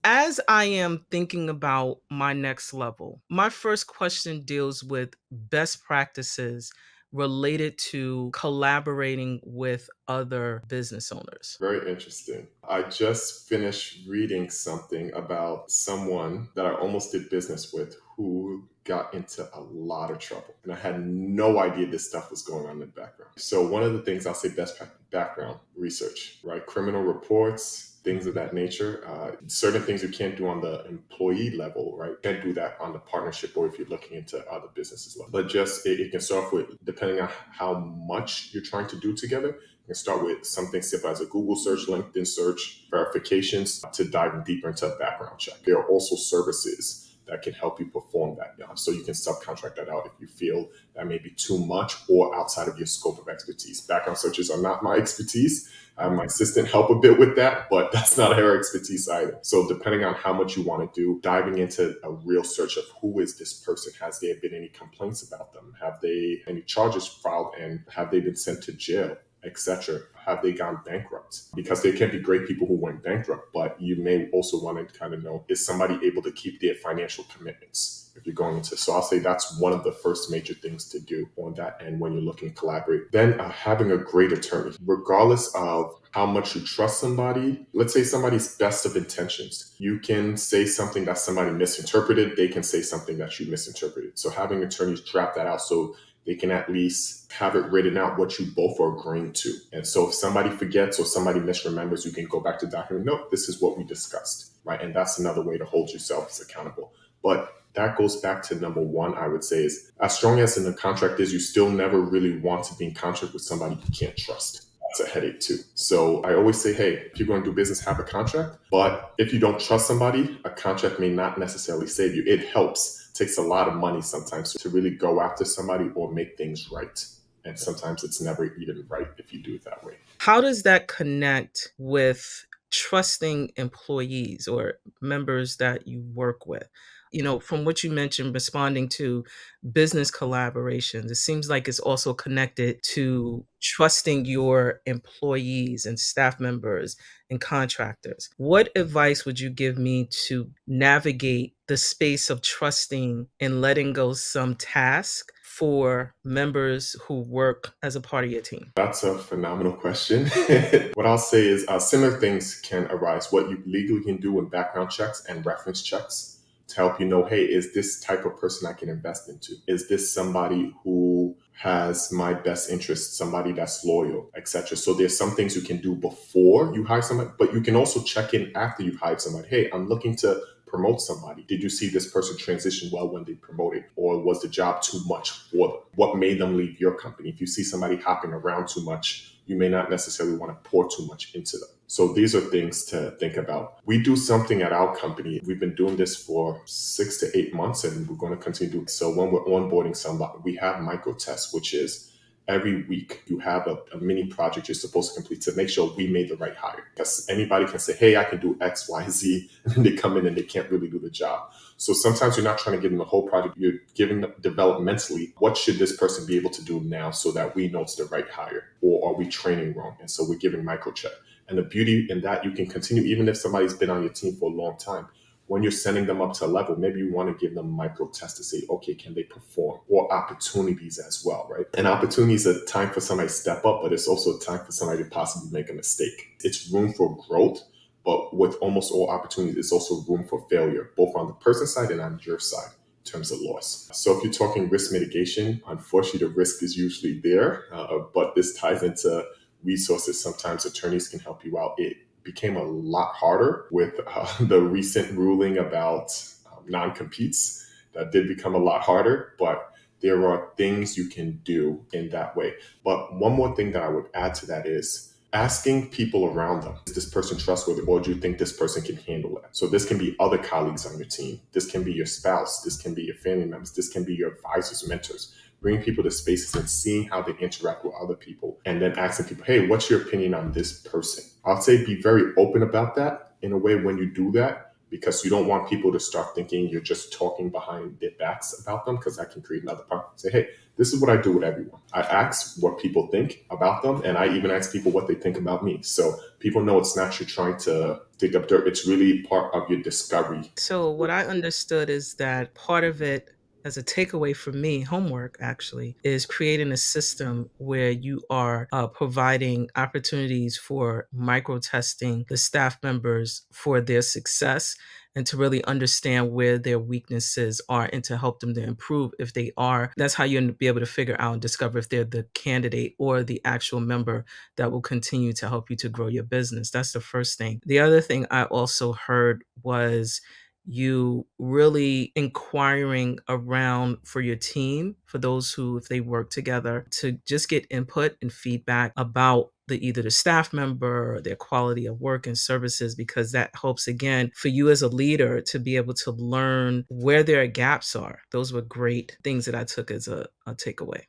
As I am thinking about my next level, my first question deals with best practices related to collaborating with other business owners. Very interesting. I just finished reading something about someone that I almost did business with who got into a lot of trouble. And I had no idea this stuff was going on in the background. So, one of the things I'll say background research, right? Criminal reports, things of that nature. Certain things you can't do on the employee level, right? You can't do that on the partnership or if you're looking into other businesses level. But just it can start off with, depending on how much you're trying to do together, you can start with something simple as a Google search, LinkedIn search, verifications to dive deeper into a background check. There are also services that can help you perform that job. So you can subcontract that out if you feel that may be too much or outside of your scope of expertise. Background searches are not my expertise. I have my assistant help a bit with that, but that's not her expertise either. So depending on how much you want to do, diving into a real search of who is this person? Has there been any complaints about them? Have they any charges filed and have they been sent to jail? Etc. Have they gone bankrupt? Because there can be great people who went bankrupt, but you may also want to kind of know, is somebody able to keep their financial commitments if you're going into? So I'll say that's one of the first major things to do on that end when you're looking to collaborate. Then having a great attorney, regardless of how much you trust somebody. Let's say somebody's best of intentions. You can say something that somebody misinterpreted. They can say something that you misinterpreted. So having attorneys draft that out so they can at least have it written out what you both are agreeing to. And so if somebody forgets or somebody misremembers, you can go back to the document. Nope, this is what we discussed, right? And that's another way to hold yourselves accountable. But that goes back to number one, I would say, is as strong as in the contract is, you still never really want to be in contract with somebody you can't trust. That's a headache too. So I always say, hey, if you're going to do business, have a contract. But if you don't trust somebody, a contract may not necessarily save you. It helps. It takes a lot of money sometimes to really go after somebody or make things right. And sometimes it's never even right if you do it that way. How does that connect with trusting employees or members that you work with? From what you mentioned, responding to business collaborations, it seems like it's also connected to trusting your employees and staff members and contractors. What advice would you give me to navigate the space of trusting and letting go some task for members who work as a part of your team? That's a phenomenal question. What I'll say is similar things can arise. What you legally can do in background checks and reference checks to help you know, hey, is this type of person I can invest into? Is this somebody who has my best interest, somebody that's loyal, etc. So there's some things you can do before you hire somebody, but you can also check in after you've hired somebody. Hey, I'm looking to promote somebody. Did you see this person transition well when they promoted? Or was the job too much for them? What made them leave your company? If you see somebody hopping around too much, you may not necessarily want to pour too much into them. So these are things to think about. We do something at our company. We've been doing this for 6 to 8 months and we're going to continue to do it. So when we're onboarding somebody, we have micro tests, which is every week you have a mini project you're supposed to complete to make sure we made the right hire. Because anybody can say, hey, I can do X, Y, Z, and then they come in and they can't really do the job. So sometimes you're not trying to give them the whole project. You're giving them developmentally, what should this person be able to do now so that we know it's the right hire? Or are we training wrong? And so we're giving micro check. And the beauty in that, you can continue, even if somebody's been on your team for a long time, when you're sending them up to a level, maybe you want to give them a micro test to say, okay, can they perform? Or opportunities as well, right? And opportunities are a time for somebody to step up, but it's also a time for somebody to possibly make a mistake. It's room for growth, but with almost all opportunities, it's also room for failure, both on the person's side and on your side in terms of loss. So if you're talking risk mitigation, unfortunately, the risk is usually there, but this ties into resources. Sometimes attorneys can help you out. It became a lot harder with the recent ruling about non-competes. That did become a lot harder, but there are things you can do in that way. But one more thing that I would add to that is asking people around them, is this person trustworthy or do you think this person can handle it? So this can be other colleagues on your team. This can be your spouse. This can be your family members. This can be your advisors, mentors. Bringing people to spaces and seeing how they interact with other people and then asking people, hey, what's your opinion on this person? I'll say be very open about that in a way when you do that. because you don't want people to start thinking you're just talking behind their backs about them, because that can create another problem. Say, hey, this is what I do with everyone. I ask what people think about them, and I even ask people what they think about me. So people know it's not you trying to dig up dirt. It's really part of your discovery. So what I understood is that part of it, as a takeaway for me, homework actually, is creating a system where you are providing opportunities for micro testing the staff members for their success and to really understand where their weaknesses are and to help them to improve if they are. That's how you'll be able to figure out and discover if they're the candidate or the actual member that will continue to help you to grow your business. That's the first thing. The other thing I also heard was you really inquiring around for your team, for those who, if they work together, to just get input and feedback about either the staff member or their quality of work and services, because that helps again for you as a leader to be able to learn where their gaps are. Those were great things that I took as a takeaway.